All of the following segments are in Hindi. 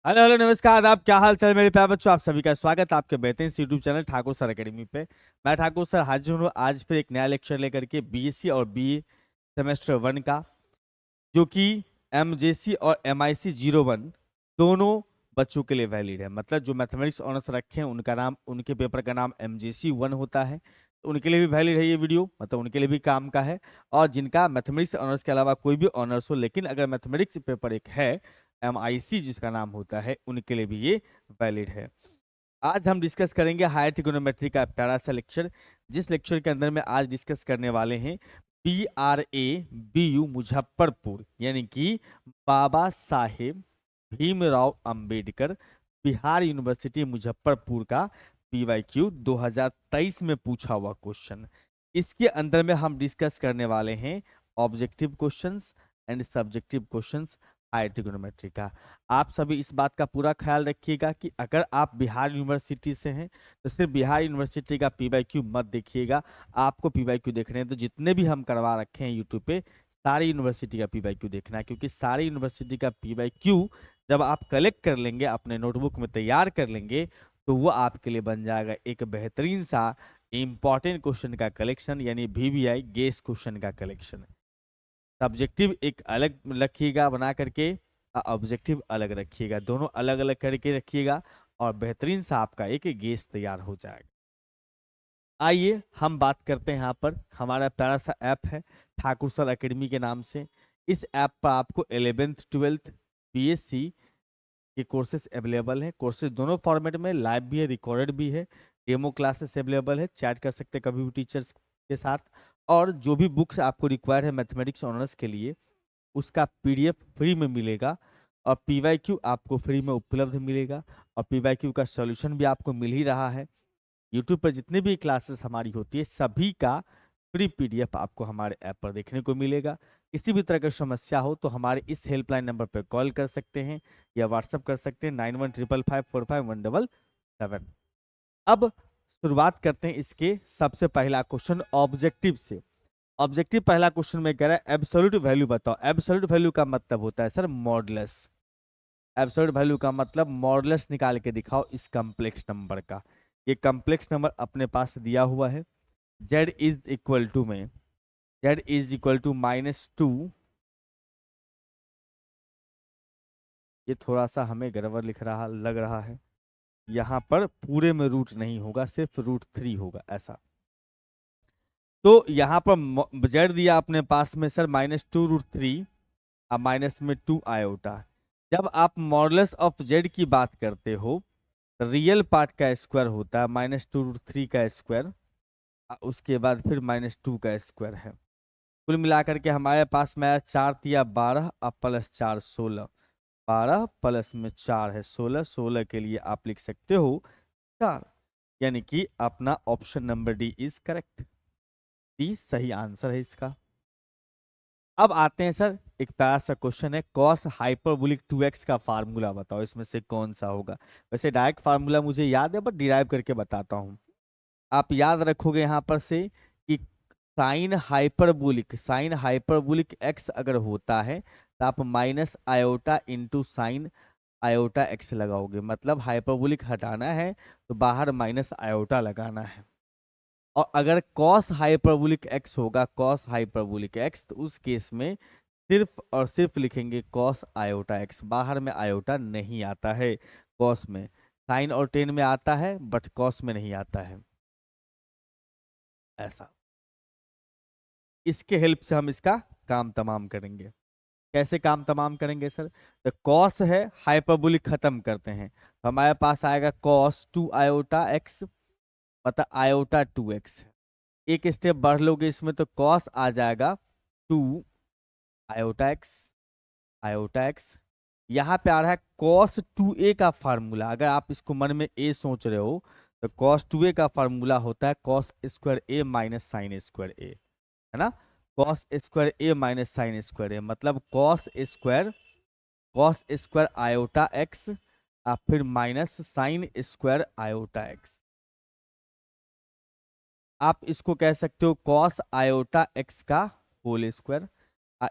हेलो हेलो नमस्कार आदाब, क्या हाल चाल मेरे प्यारे बच्चों। आप सभी का स्वागत है आपके बेहतरीन YouTube channel Thakur sir academy पे। मैं ठाकुर सर हाजिर हूँ आज फिर एक नया लेक्चर लेकर के बीएससी और बीए सेमेस्टर 1 का, जो कि एमजेसी और एमआईसी 01 दोनों बच्चों के लिए वैलिड है। मतलब जो मैथमेटिक्स ऑनर्स रखे हैं उनका नाम, उनके पेपर का नाम एमजेसी 1 होता है, तो उनके लिए भी वैलिड है ये वीडियो, मतलब उनके लिए भी काम का है। और जिनका मैथमेटिक्स ऑनर्स के अलावा कोई भी ऑनर्स हो, लेकिन अगर मैथमेटिक्स पेपर एक है एमआईसी जिसका नाम होता है, उनके लिए भी ये वैलिड है। आज हम डिस्कस करेंगे हायर ट्रिगोनोमेट्री का प्यारा सा लेक्चर, जिस लेक्चर के अंदर में आज डिस्कस करने वाले हैं BRABU मुजफ्फरपुर, यानी कि बाबा साहेब भीमराव अंबेडकर बिहार यूनिवर्सिटी मुजफ्फरपुर का PYQ 2023 में पूछा हुआ क्वेश्चन। इसके अंदर में हम डिस्कस करने वाले हैं objective questions and subjective questions higher trigonometry का। आप सभी इस बात का पूरा ख्याल रखिएगा कि अगर आप बिहार यूनिवर्सिटी से हैं तो सिर्फ बिहार यूनिवर्सिटी का PYQ मत देखिएगा। आपको PYQ देखने हैं तो जितने भी हम करवा रखे हैं यूट्यूब पे, सारी यूनिवर्सिटी का PYQ देखना है, क्योंकि सारी यूनिवर्सिटी का PYQ जब आप कलेक्ट कर लेंगे, अपने नोटबुक में तैयार कर लेंगे, तो वो आपके लिए बन जाएगा एक बेहतरीन सा इंपॉर्टेंट क्वेश्चन का कलेक्शन, यानी VBI गेस क्वेश्चन का कलेक्शन। सब्जेक्टिव एक अलग रखिएगा बना करके, ऑब्जेक्टिव अलग रखिएगा, दोनों अलग अलग करके रखिएगा और बेहतरीन सा आपका एक गेस तैयार हो जाएगा। आइए हम बात करते हैं। यहाँ पर हमारा प्यारा सा ऐप है ठाकुर सर एकेडमी के नाम से। इस ऐप पर आपको 11th 12th BSc के कोर्सेज अवेलेबल हैं। कोर्सेज दोनों फॉर्मेट में, लाइव भी है, रिकॉर्डेड भी है, डेमो क्लासेस अवेलेबल है, चैट कर सकते हैं कभी भी टीचर्स के साथ। और जो भी बुक्स आपको रिक्वायर्ड है मैथमेटिक्स ऑनर्स के लिए, उसका PDF फ्री में मिलेगा और PYQ आपको फ्री में उपलब्ध मिलेगा। और PYQ का सॉल्यूशन भी आपको मिल ही रहा है। यूट्यूब पर जितनी भी क्लासेस हमारी होती है सभी का फ्री PDF आपको हमारे ऐप पर देखने को मिलेगा। किसी भी तरह की समस्या हो तो हमारे इस हेल्पलाइन नंबर पर कॉल कर सकते हैं या व्हाट्सअप कर सकते हैं 9155545177। अब शुरुआत करते हैं इसके सबसे पहला क्वेश्चन ऑब्जेक्टिव से। ऑब्जेक्टिव पहला क्वेश्चन में कह रहा है एब्सोल्यूट वैल्यू बताओ। एब्सोल्यूट वैल्यू का मतलब होता है सर मॉडुलस। एब्सोल्यूट वैल्यू का मतलब मॉडुलस निकाल के दिखाओ इस कॉम्प्लेक्स नंबर का। ये कॉम्प्लेक्स नंबर अपने पास दिया हुआ है, z इज इक्वल टू में, z इज इक्वल टू -2। ये थोड़ा सा हमें गड़बड़ लिख रहा लग रहा है, यहाँ पर पूरे में रूट नहीं होगा, सिर्फ √3 होगा ऐसा। तो यहाँ पर z दिया अपने पास में सर -2√3 और माइनस में 2 आयोटा। जब आप मॉडुलस ऑफ z की बात करते हो, रियल पार्ट का स्क्वायर होता है -2√3 का स्क्वायर, उसके बाद फिर -2 का स्क्वायर है। कुल मिलाकर के हमारे पास में 4 तिया 12 और +4 16। 12 प्लस में 4 है 16, 16 के लिए आप लिख सकते हो 4, यानी कि अपना option number D is correct. D सही आंसर है इसका। अब आते हैं सर, एक प्यारा सा क्वेश्चन है कॉस हाइपरबोलिक 2x का फार्मूला बताओ, इसमें से कौन सा होगा। वैसे डायरेक्ट फार्मूला मुझे याद है, बट डिराइव करके बताता हूँ। आप याद रखोगे यहाँ पर से कि साइन हाइपरबोलिक x अगर होता है तो आप -i इंटू साइन i लगाओगे, मतलब हाइपरबोलिक हटाना है तो बाहर -i लगाना है। और अगर कॉस हाइपरबोलिक x होगा, कॉस हाइपरबोलिक x, तो उस केस में सिर्फ और सिर्फ लिखेंगे कॉस i, बाहर में आयोटा नहीं आता है। कॉस में साइन और टेन में आता है, बट कॉस में नहीं आता है ऐसा। इसके हेल्प से हम इसका काम तमाम करेंगे। कैसे काम तमाम करेंगे सर? तो कॉस है, हाइपरबोलिक खत्म करते हैं, तो हमारे पास आएगा कॉस 2 आयोटा x, मतलब आयोटा 2x। एक स्टेप बढ़ लोगे इसमें तो कॉस आ जाएगा 2 आयोटा एक्स। यहाँ पे आ रहा है कॉस 2a का फार्मूला। अगर आप इसको मन में a सोच रहे हो तो कॉस 2a का फार्मूला होता है cos square a minus sine square a, है ना। Cos square a minus sine square a, मतलब कॉस स्क्वायर आयोटा एक्स और फिर minus sine square iota x. आप इसको कह सकते हो कॉस आयोटा एक्स का होल स्क्वायर,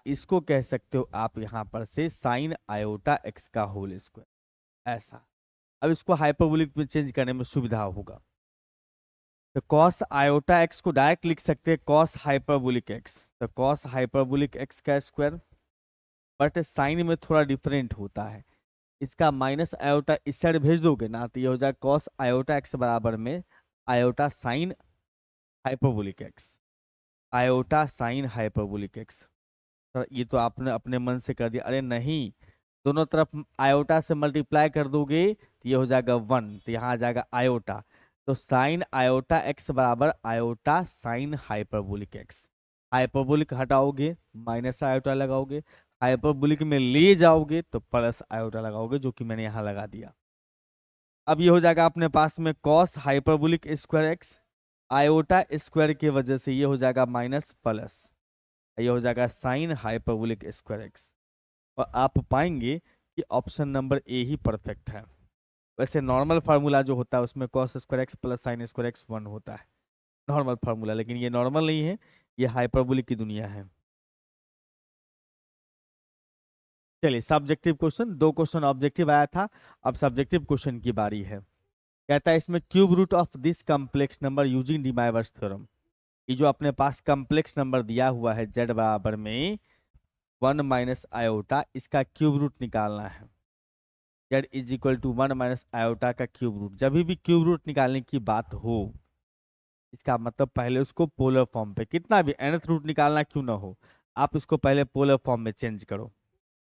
इसको कह सकते हो आप यहाँ पर से साइन आयोटा एक्स का होल स्क्वायर, ऐसा। अब इसको हाइपरबोलिक में चेंज करने में सुविधा होगा। तो कॉस आयोटा एक्स को डायरेक्ट लिख सकते हैं कॉस हाइपरबोलिक एक्स, तो कॉस हाइपरबोलिक एक्स का स्क्वायर, बट साइन में थोड़ा डिफरेंट होता है। इसका माइनस आयोटा इस साइड भेज दोगे ना तो ये हो जाएगा कॉस आयोटा एक्स बराबर में iota sine hyperbolic x, iota sine hyperbolic x. Sir ये तो आपने अपने मन से कर दिया, अरे नहीं, दोनों तरफ आयोटा से मल्टीप्लाई कर दोगे तो ये हो जाएगा 1, तो यहाँ आ जाएगा आयोटा, तो साइन आयोटा एक्स बराबर iota sine hyperbolic x. Hyperbolic हटाओगे माइनस आयोटा लगाओगे, हाइपरबोलिक में ले जाओगे तो प्लस आयोटा लगाओगे, जो कि मैंने यहाँ लगा दिया। अब ये हो जाएगा अपने पास में cos hyperbolic square x, iota square की वजह से ये हो जाएगा माइनस प्लस, ये हो जाएगा साइन हाइपरबोलिक स्क्वायर एक्स। और आप पाएंगे कि option number A he perfect है। वैसे नॉर्मल फार्मूला जो होता है उसमें cos square x plus sine square x 1 होता है, नॉर्मल फार्मूला, लेकिन ये नॉर्मल नहीं है, ये हाइपरबोलिक की दुनिया है। चलिए सब्जेक्टिव क्वेश्चन, 2 क्वेश्चन ऑब्जेक्टिव आया था, अब सब्जेक्टिव क्वेश्चन की बारी है। कहता है इसमें cube root of this complex number using de Moivre's theorem, ये जो अपने पास कम्प्लेक्स नंबर दिया हुआ है z बराबर में 1 माइनस आयोटा, इसका क्यूब रूट निकालना है। z is equal to 1 minus iota का क्यूब रूट, जब भी क्यूब रूट निकालने की बात हो, इसका मतलब पहले उसको पोलर फॉर्म पे, कितना भी nth रूट निकालना क्यों ना हो, आप इसको पहले पोलर फॉर्म में चेंज करो।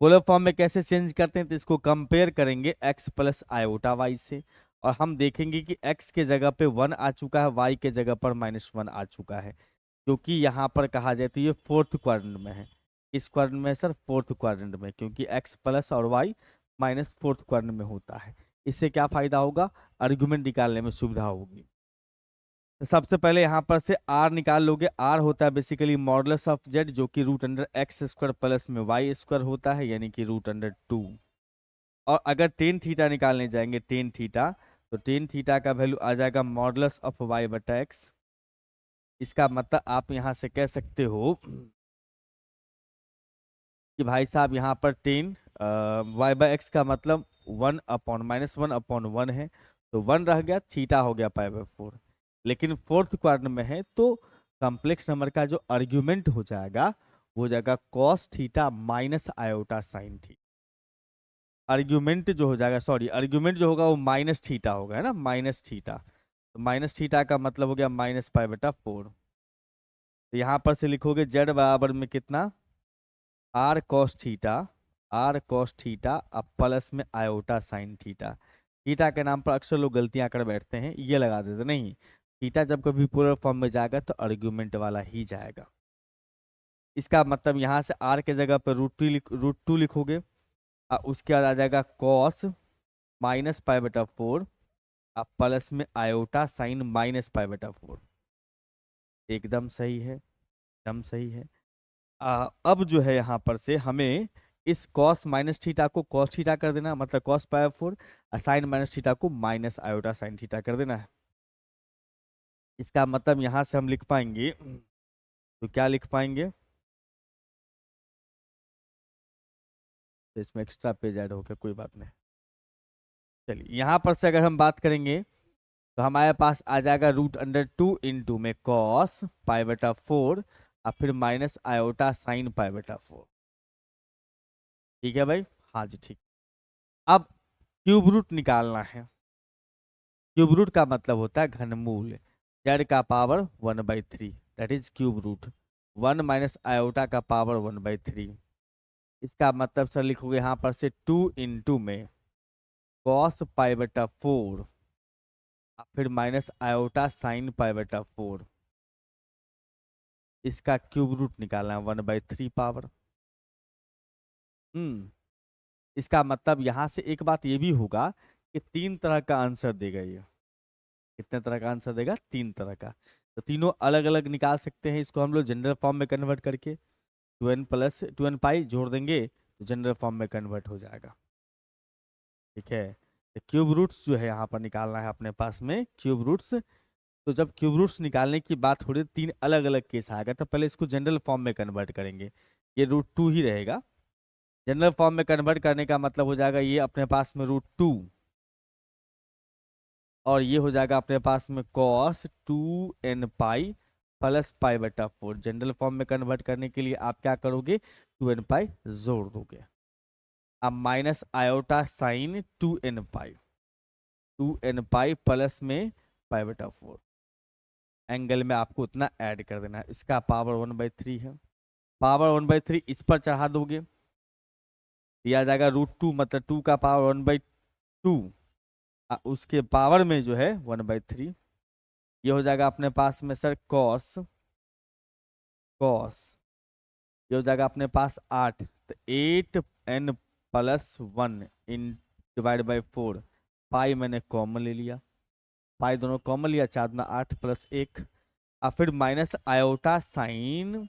पोलर फॉर्म में कैसे चेंज करते हैं, तो इसको कंपेयर करेंगे x प्लस आयोटा वाई से, और हम देखेंगे कि x के जगह पे 1 आ चुका है, y के जगह पर -1 आ चुका है, क्योंकि यहाँ पर कहा जाए तो ये फोर्थ क्वाड्रेंट में है। इस क्वाड्रेंट में सर फोर्थ क्वाड्रेंट में, क्योंकि x प्लस और y माइनस फोर्थ क्वाड्रेंट में होता है। इससे क्या फायदा होगा, आर्गुमेंट निकालने में सुविधा होगी। तो सबसे पहले यहाँ पर से r निकाल लोगे, r होता है बेसिकली मॉडुलस ऑफ z, जो कि root under x square plus में वाई स्क्वायर होता है, यानी कि रूट अंडर 2। और अगर टेन थीटा निकालने जाएंगे, टेन थीटा, तो टेन थीटा का वैल्यू आ जाएगा मॉडुलस ऑफ वाई बटा एक्स। इसका मतलब आप यहाँ से कह सकते हो कि भाई साहब यहाँ पर टेन वाई बाई एक्स का मतलब 1 अपॉन -1/1 है, तो 1 रह गया, थीटा हो गया π/4। लेकिन फोर्थ क्वाड्रेंट में है तो कॉम्प्लेक्स नंबर का जो आर्ग्यूमेंट हो जाएगा वो हो जाएगा cos theta minus iota sine theta. Argument जो हो जाएगा, सॉरी, आर्ग्यूमेंट जो होगा वो माइनस थीटा होगा, है ना, माइनस थीटा, तो माइनस थीटा का मतलब हो गया -π/4। तो यहाँ पर से लिखोगे z बराबर में कितना, r cos theta, r cos theta, अब प्लस में आयोटा साइन थीटा। थीटा के नाम पर अक्सर लोग गलतियां कर बैठते हैं, ये लगा देते नहीं, थीटा जब कभी पूरे फॉर्म में जाएगा तो आर्ग्यूमेंट वाला ही जाएगा। इसका मतलब यहाँ से आर के जगह पर √2 लिखोगे, और उसके बाद आ जाएगा कॉस -π/4, अब प्लस में आयोटा साइन -π/4। एकदम सही है, एकदम सही है। अब जो है यहाँ पर से हमें इस कॉस माइनस थीटा को कॉस थीटा कर देना, मतलब cos π/4, और साइन माइनस थीटा को माइनस आयोटा साइन थीटा कर देना है। इसका मतलब यहाँ से हम लिख पाएंगे, तो क्या लिख पाएंगे, तो इसमें एक्स्ट्रा पेज ऐड हो गया, कोई बात नहीं। चलिए यहाँ पर से अगर हम बात करेंगे तो हमारे पास आ जाएगा √2 इंटू में कॉस π/4, और फिर माइनस आयोटा साइन π/4। ठीक है भाई, हाँ जी ठीक। अब क्यूब रूट निकालना है। क्यूब रूट का मतलब होता है घनमूल, z का power 1/3, that is cube root, 1 minus iota का पावर 1/3। इसका मतलब सर लिखोगे यहाँ पर से 2 इंटू में कॉस π/4, फिर माइनस आयोटा साइन π/4। इसका क्यूब रूट निकालना है 1/3 पावर। इसका मतलब यहाँ से एक बात ये भी होगा कि 3 तरह का आंसर देगा ये। कितने तरह का आंसर देगा, 3 तरह का, तो तीनों अलग अलग निकाल सकते हैं। इसको हम लोग जनरल फॉर्म में कन्वर्ट करके 2n पाई जोड़ देंगे तो जनरल फॉर्म में कन्वर्ट हो जाएगा। ठीक है, तो क्यूब रूट्स जो है यहाँ पर निकालना है अपने पास में क्यूब रूट्स। तो जब क्यूब रूट्स निकालने की बात हो रही है, 3 अलग अलग केस आएगा, तो पहले इसको जनरल फॉर्म में कन्वर्ट करेंगे, ये √2 ही रहेगा। जनरल फॉर्म में कन्वर्ट करने का मतलब हो जाएगा ये अपने पास में √2 और ये हो जाएगा अपने पास में cos 2n pi plus pi बटा 4। जनरल फॉर्म में कन्वर्ट करने के लिए आप क्या करोगे, 2n पाई जोड़ दोगे। अब minus iota sign 2n pi plus में पाई बटा 4। एंगल में आपको उतना ऐड कर देना है। इसका पावर 1/3 है। पावर 1/3 इस पर चढ़ा दोगे, दिया जाएगा √2 मतलब 2 का पावर 1/2, उसके पावर में जो है 1/3। ये हो जाएगा अपने पास में सर कॉस कॉस, ये हो जाएगा अपने पास 8, तो 8n plus 1 in divide by 4। पाई मैंने कॉमन ले लिया, पाई दोनों कॉमन लिया, 4 दूना 8 प्लस 1। और फिर माइनस आयोटा साइन,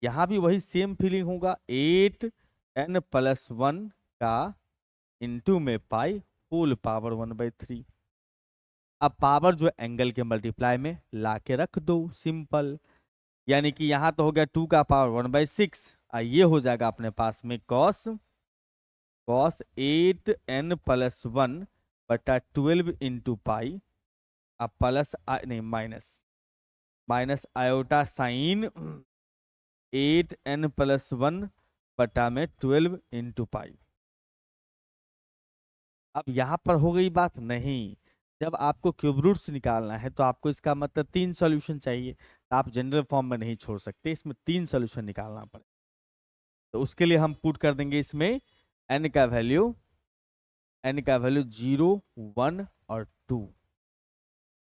यहाँ भी वही सेम फीलिंग होगा, 8n प्लस 1 का इंटू में पाई होल पावर 1/3। अब पावर जो एंगल के मल्टीप्लाई में ला के रख दो, सिंपल। यानी कि यहाँ तो हो गया 2 का पावर 1/6, ये हो जाएगा अपने पास में कॉस 8n प्लस 1 बटा 12 इंटू पाई, अब प्लस नहीं minus iota sign 8n plus 1 बटा में 12 इंटू पाई। अब यहां पर हो गई बात नहीं, जब आपको क्यूब रूट्स निकालना है तो आपको इसका मतलब 3 सॉल्यूशन चाहिए, तो आप जनरल फॉर्म में नहीं छोड़ सकते, इसमें 3 सॉल्यूशन निकालना पड़े। तो उसके लिए हम पुट कर देंगे इसमें n का वैल्यू 0, 1 और 2।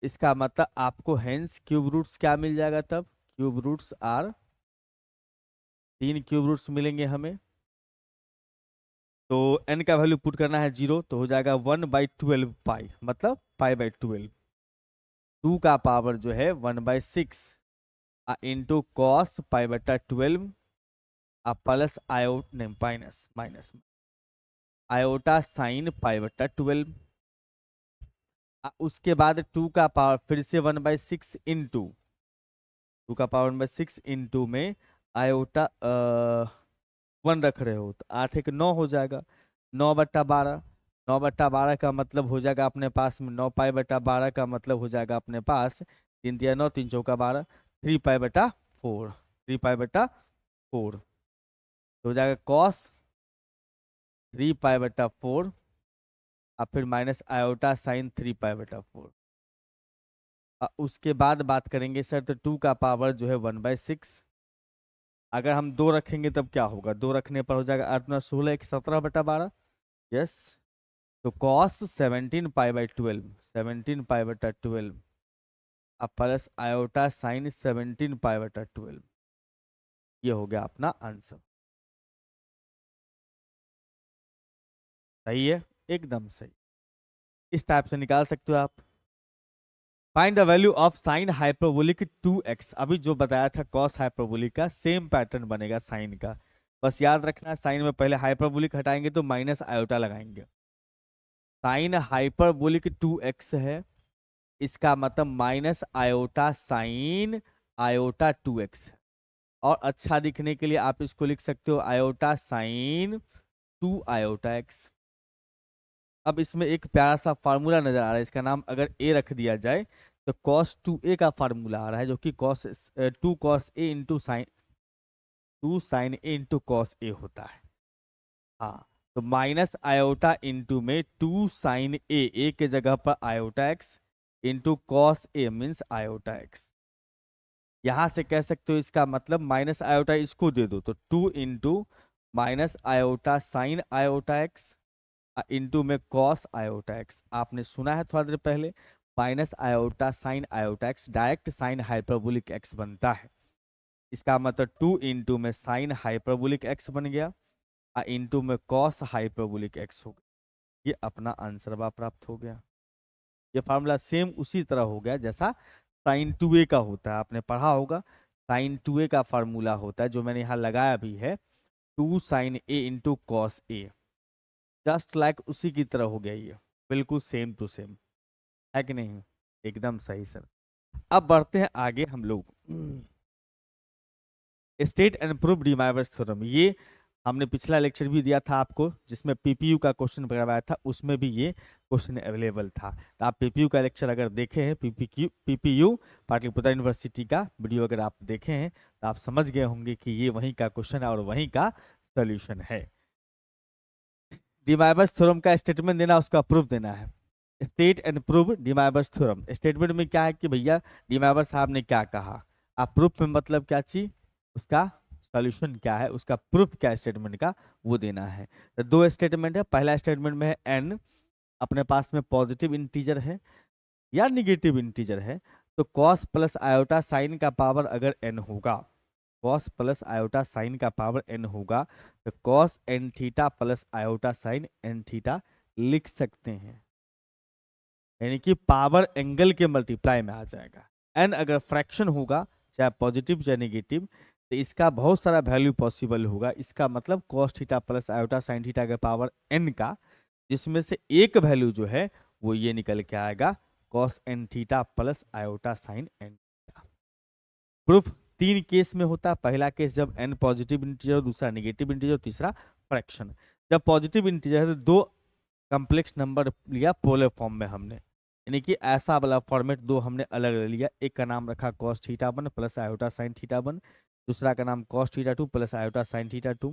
इसका मतलब आपको हेंस क्यूब रूट्स क्या मिल जाएगा, तब cube roots are 3 cube roots मिलेंगे हमें। तो n का वैल्यू पुट करना है 0, तो हो जाएगा 1/12 पाई, मतलब पाई/12। 2 का पावर जो है 1/6 इंटू कॉस पाई/12 प्लस माइनस आयोटा साइन पाई/12। उसके बाद 2 का पावर फिर से 1/6 इंटू 2 का पावर 1/6 इंटू में आयोटा 1 रख रहे हो तो 8 एक 9 हो जाएगा, 9/12। 9/12 का मतलब हो जाएगा अपने पास में 9 पाई/12 का मतलब हो जाएगा अपने पास 3 तिया 9, 3 चौका 12, 3 पाई/4, 3 पाई/4 हो जाएगा कॉस 3 पाई/4 और फिर माइनस आयोटा साइन 3 पाई/4। उसके बाद बात करेंगे सर, तो 2 का पावर जो है 1/6, अगर हम 2 रखेंगे तब क्या होगा, 2 रखने पर हो जाएगा 8 × 16 17/12। यस, तो कॉस 17 पाई/12, 17 पाई/12 अब प्लस आयोटा साइन 17 पाई/12। ये हो गया अपना आंसर। सही है, एकदम सही। इस टाइप से निकाल सकते हो आप। Find the value of sine hyperbolic 2x। अभी जो बताया था कॉस हाइपरबोलिक का सेम पैटर्न बनेगा साइन का। बस याद रखना साइन में पहले हाइपरबोलिक हटाएंगे तो माइनस आयोटा लगाएंगे। साइन हाइपरबोलिक 2x है, इसका मतलब minus iota sign iota 2x। और अच्छा दिखने के लिए आप इसको लिख सकते हो आयोटा साइन 2 आयोटा x। अब इसमें एक प्यारा सा फार्मूला नजर आ रहा है, इसका नाम अगर a रख दिया जाए तो cos 2a का फार्मूला आ रहा है, जो कि cos 2 cos a into sine 2 sine a into cos a होता है। हाँ, तो माइनस आयोटा इंटू में 2 साइन a के जगह पर iota x into cos a means iota x। यहां से कह सकते हो इसका मतलब माइनस आयोटा इसको दे दो तो 2 into minus iota sign iota x into में कॉस आयोटा एक्स। आपने सुना है थोड़ा देर पहले, minus iota sign iota x direct sine hyperbolic x बनता है। इसका मतलब 2 इंटू में साइन हाइपरबोलिक एक्स बन गया इंटू में कॉस हाइपरबोलिक एक्स हो गया। ये अपना आंसर बा प्राप्त हो गया। ये फार्मूला सेम उसी तरह हो गया जैसा साइन 2a का होता है, आपने पढ़ा होगा। साइन 2a का फार्मूला होता है जो मैंने यहाँ लगाया भी है, 2 sine a into cos a। Just like उसी की तरह हो गया ये, बिल्कुल सेम टू सेम, है कि नहीं? एकदम सही सर। अब बढ़ते हैं आगे हम लोग। State and prove de Moivre's theorem. ये हमने पिछला लेक्चर भी दिया था आपको जिसमें पीपीयू का क्वेश्चन करवाया था, उसमें भी ये क्वेश्चन अवेलेबल था। तो आप पीपीयू का लेक्चर अगर देखे हैं, पीपीयू पाटलिपुत्र यूनिवर्सिटी का वीडियो अगर आप देखे हैं तो आप समझ गए होंगे कि ये वहीं का क्वेश्चन है और वहीं का सोल्यूशन है। डिमाइबर्स थ्योरम का स्टेटमेंट देना, उसका प्रूफ देना है। State and prove de Moivre's theorem. Statement में क्या है कि भैया डिमाइबर साहब ने क्या कहा, आप प्रूफ में मतलब क्या चीज, उसका सॉल्यूशन क्या है, उसका प्रूफ क्या है स्टेटमेंट का, वो देना है। तो दो स्टेटमेंट है। पहला स्टेटमेंट में है एन अपने पास में पॉजिटिव इंटीजर है या निगेटिव इंटीजर है, तो कॉस प्लस आयोटा साइन का पावर अगर एन होगा, कॉस प्लस आयोटा साइन का पावर एन होगा, तो cos n theta plus iota sine n theta लिख सकते हैं, यानी कि पावर एंगल के मल्टीप्लाई में आ जाएगा। एन अगर फ्रैक्शन होगा, चाहे पॉजिटिव चाहे नेगेटिव, तो इसका बहुत सारा वैल्यू पॉसिबल होगा। इसका मतलब cos theta plus iota sine theta के पावर एन का, जिसमें से एक वैल्यू जो है वो ये निकल के आएगा, cos n theta plus iota sine n theta. Proof तीन केस में होता है। पहला केस जब एन पॉजिटिव इंटीजर, दूसरा नेगेटिव इंटीजर, तीसरा फ्रैक्शन। जब पॉजिटिव इंटीजर है तो दो कॉम्प्लेक्स नंबर लिया पोलर फॉर्म में हमने, यानी कि ऐसा वाला फॉर्मेट दो हमने अलग ले लिया। एक का नाम रखा cos theta one plus iota sine theta one, दूसरा का नाम cos theta two plus iota sine theta two.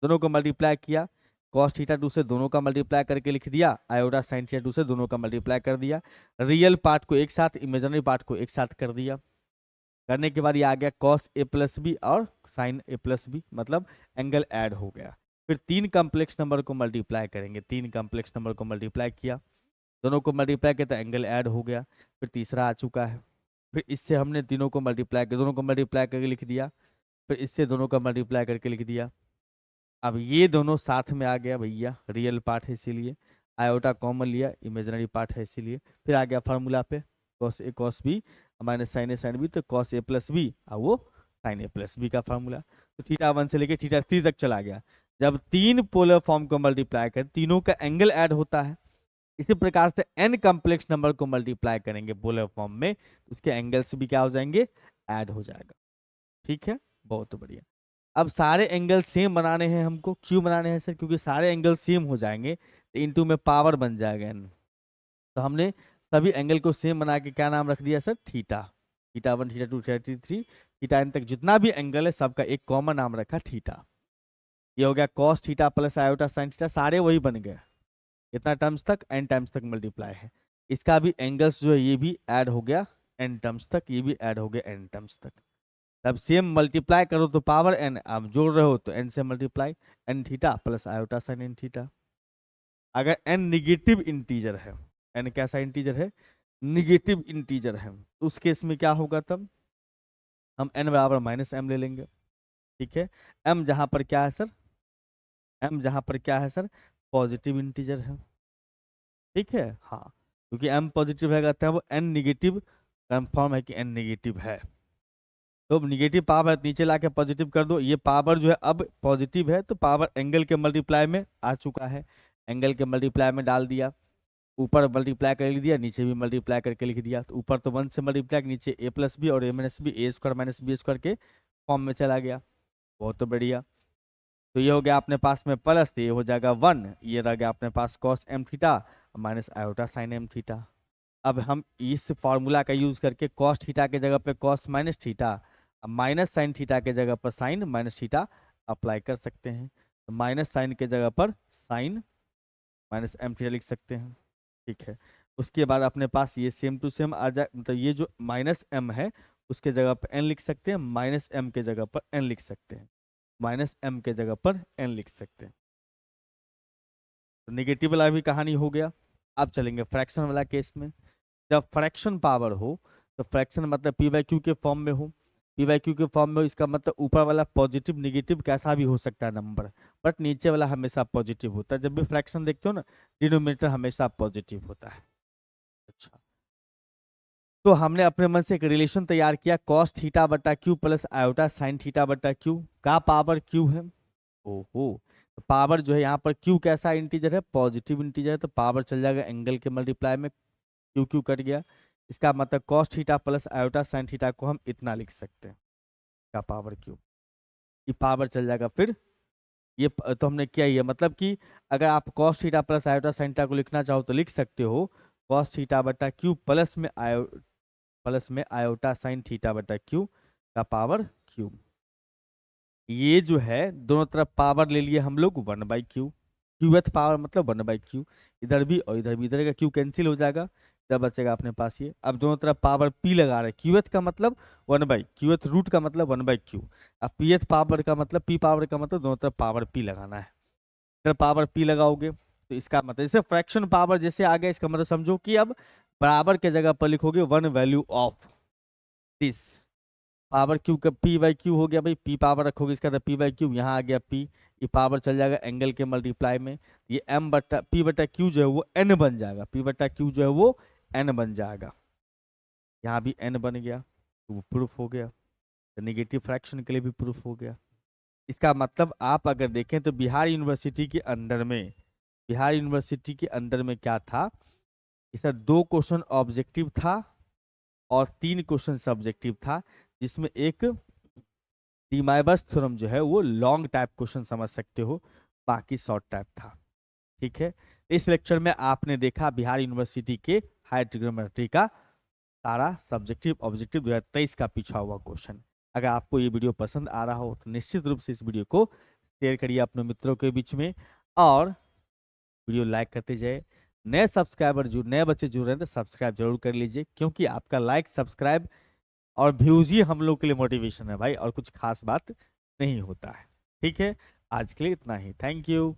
दोनों को मल्टीप्लाई किया, कॉस थीटा टू से दोनों का मल्टीप्लाई करके लिख दिया, आयोटा साइन थीटा टू से दोनों का मल्टीप्लाई कर दिया। रियल पार्ट को एक साथ, इमेजिनरी पार्ट को एक साथ कर दिया। करने के बाद ये आ गया कॉस ए प्लस बी और साइन ए प्लस बी, मतलब एंगल ऐड हो गया। फिर तीन कॉम्प्लेक्स नंबर को मल्टीप्लाई करेंगे, तीन कॉम्प्लेक्स नंबर को मल्टीप्लाई किया, दोनों को मल्टीप्लाई किया तो एंगल ऐड हो गया। फिर तीसरा आ चुका है, फिर इससे हमने तीनों को मल्टीप्लाई कर, दोनों को मल्टीप्लाई करके लिख दिया, फिर इससे दोनों का मल्टीप्लाई करके लिख दिया। अब ये दोनों साथ में आ गया भैया, रियल पार्ट है इसीलिए, आयोटा कॉमन लिया, इमेजिनरी पार्ट है इसीलिए। फिर आ गया फार्मूला पे, cos A cos B minus sign A sine B, तो कॉस ए प्लस बी और वो साइन ए प्लस बी का फार्मूला। तो थीटा वन से लेके थीटा थ्री तक चला गया। जब तीन पोलर फॉर्म को मल्टीप्लाई कर तीनों का एंगल ऐड होता है, इसी प्रकार से एन कॉम्प्लेक्स नंबर को मल्टीप्लाई करेंगे पोलर फॉर्म में, उसके एंगल्स भी क्या हो जाएंगे, ऐड हो जाएगा। ठीक है, बहुत बढ़िया। अब सारे एंगल सेम बनाने हैं हमको। क्यों बनाने हैं सर? क्योंकि सारे एंगल सेम हो जाएंगे तो इनटू में पावर बन जाएगा n। तो हमने सभी एंगल को सेम बना के क्या नाम रख दिया sir, theta. Theta one, theta two, theta three, theta n तक जितना भी एंगल है सबका एक कॉमन नाम रखा थीटा। ये हो गया cos theta plus iota sine theta, सारे वही बन गए। कितना टर्म्स तक, एन टाइम्स तक मल्टीप्लाई है। इसका भी एंगल्स जो है ये भी ऐड हो गया एन टर्म्स तक, ये भी ऐड हो गया एन टर्म्स तक। तब सेम मल्टीप्लाई करो तो पावर एन, अब जोड़ रहे हो तो एन से multiply, n theta plus iota sine n theta. अगर एन निगेटिव इंटीजर है, एन कैसा इंटीजर है, निगेटिव इंटीजर है, तो उस केस में क्या होगा, तब हम एन बराबर माइनस एम ले लेंगे। ठीक है, एम जहां पर क्या है सर, एम जहां पर क्या है सर, पॉजिटिव इंटीजर है। ठीक है, हाँ, क्योंकि एम पॉजिटिव है कहते हैं वो एन निगेटिव कंफर्म है कि एन निगेटिव है। तो निगेटिव पावर नीचे लाके पॉजिटिव कर दो, ये पावर जो है अब पॉजिटिव है तो पावर एंगल के मल्टीप्लाई में आ चुका है, एंगल के मल्टीप्लाई में डाल दिया। ऊपर मल्टीप्लाई कर लिख दिया, नीचे भी मल्टीप्लाई करके लिख दिया। तो ऊपर तो वन से मल्टीप्लाई, नीचे ए प्लस बी और ए माइनस बी, ए स्क्वायर माइनस बी स्क्वायर के फॉर्म में चला गया। बहुत तो बढ़िया। तो ये हो गया अपने पास में प्लस, ये हो जाएगा वन, ये रह गया अपने पास cos m theta minus iota sine m theta. अब हम इस फॉर्मूला का यूज करके कॉस थीटा के जगह पे cos minus theta, minus sine theta के जगह पर साइन माइनस थीटा अप्लाई कर सकते हैं। तो माइनस साइन के जगह पर साइन माइनस एम थीटा लिख सकते हैं। ठीक है, उसके बाद अपने पास ये सेम टू सेम आ जाए, मतलब ये जो माइनस एम है उसके जगह पर एन लिख सकते हैं, माइनस एम के जगह पर एन लिख सकते हैं, माइनस एम के जगह पर एन लिख सकते हैं। तो निगेटिव वाला भी कहानी हो गया। अब चलेंगे फ्रैक्शन वाला केस में। जब फ्रैक्शन पावर हो तो फ्रैक्शन मतलब पी बाई क्यू के फॉर्म में हो, पी बाई क्यू के फॉर्म में हो, इसका मतलब ऊपर वाला पॉजिटिव निगेटिव कैसा भी हो सकता है नंबर, बट नीचे वाला हमेशा पॉजिटिव होता है। जब भी फ्रैक्शन देखते हो ना, डिनोमिनेटर हमेशा पॉजिटिव होता है। अच्छा, तो हमने अपने मन से एक रिलेशन तैयार किया, कॉस थीटा बटा Q plus iota sine theta बटा क्यू का पावर क्यू है। ओहो, तो पावर जो है यहाँ पर क्यू कैसा इंटीजर है, पॉजिटिव इंटीजर है, तो पावर चल जाएगा एंगल के मल्टीप्लाई में, क्यू क्यू कट गया। इसका मतलब cos theta plus iota sine theta को हम इतना लिख सकते हैं का पावर क्यू, ये पावर चल जाएगा फिर तो हमने किया ही है। मतलब कि अगर आप cos theta plus iota sine theta को लिखना चाहो तो लिख सकते हो cos थीटा बटा क्यू प्लस में आयोटा साइन थीटा बटा क्यू का पावर क्यूब। ये जो है दोनों तरफ पावर ले लिए हम लोग 1/क्यू, क्यूएथ पावर मतलब 1/क्यू, इधर भी और इधर भी, इधर का क्यू कैंसिल हो जाएगा, इधर बचेगा अपने पास ये। अब दोनों तरफ पावर पी लगा रहे हैं, क्यूएथ का मतलब 1/क्यूएथ रूट का मतलब 1/क्यू, अब पीएथ पावर का मतलब पी पावर का मतलब दोनों तरफ पावर पी लगाना है। इधर पावर पी लगाओगे तो इसका मतलब जैसे फ्रैक्शन पावर जैसे आ गया, इसका मतलब समझो कि अब बराबर के जगह पर लिखोगे 1 value of this power Q का p/q हो गया भाई, p पावर रखोगे इसका तो p/q, यहाँ आ गया p, ये पावर चल जाएगा एंगल के मल्टीप्लाई में, ये p/q जो है वो n बन जाएगा, p/q जो है वो n बन जाएगा, यहाँ भी n बन गया, तो वो प्रूफ हो गया। तो नेगेटिव फ्रैक्शन के लिए भी प्रूफ हो गया। इसका मतलब आप अगर देखें तो बिहार यूनिवर्सिटी के अंदर में क्या था, इसका 2 क्वेश्चन ऑब्जेक्टिव था और 3 क्वेश्चन सब्जेक्टिव था, जिसमें एक डीमाइबर्स थ्योरम जो है वो लॉन्ग टाइप क्वेश्चन समझ सकते हो, बाकी शॉर्ट टाइप था। ठीक है, इस लेक्चर में आपने देखा बिहार यूनिवर्सिटी के हायर ट्रिग्नोमेट्री का सारा सब्जेक्टिव ऑब्जेक्टिव 2023 का पीछा हुआ क्वेश्चन। अगर आपको ये वीडियो पसंद आ रहा हो तो निश्चित रूप से इस वीडियो को शेयर करिए अपने मित्रों के बीच में और वीडियो लाइक करते जाए। नए बच्चे जुड़ रहे हैं तो सब्सक्राइब जरूर कर लीजिए, क्योंकि आपका लाइक सब्सक्राइब और व्यूज ही हम लोग के लिए मोटिवेशन है भाई, और कुछ खास बात नहीं होता है। ठीक है, आज के लिए इतना ही, थैंक यू।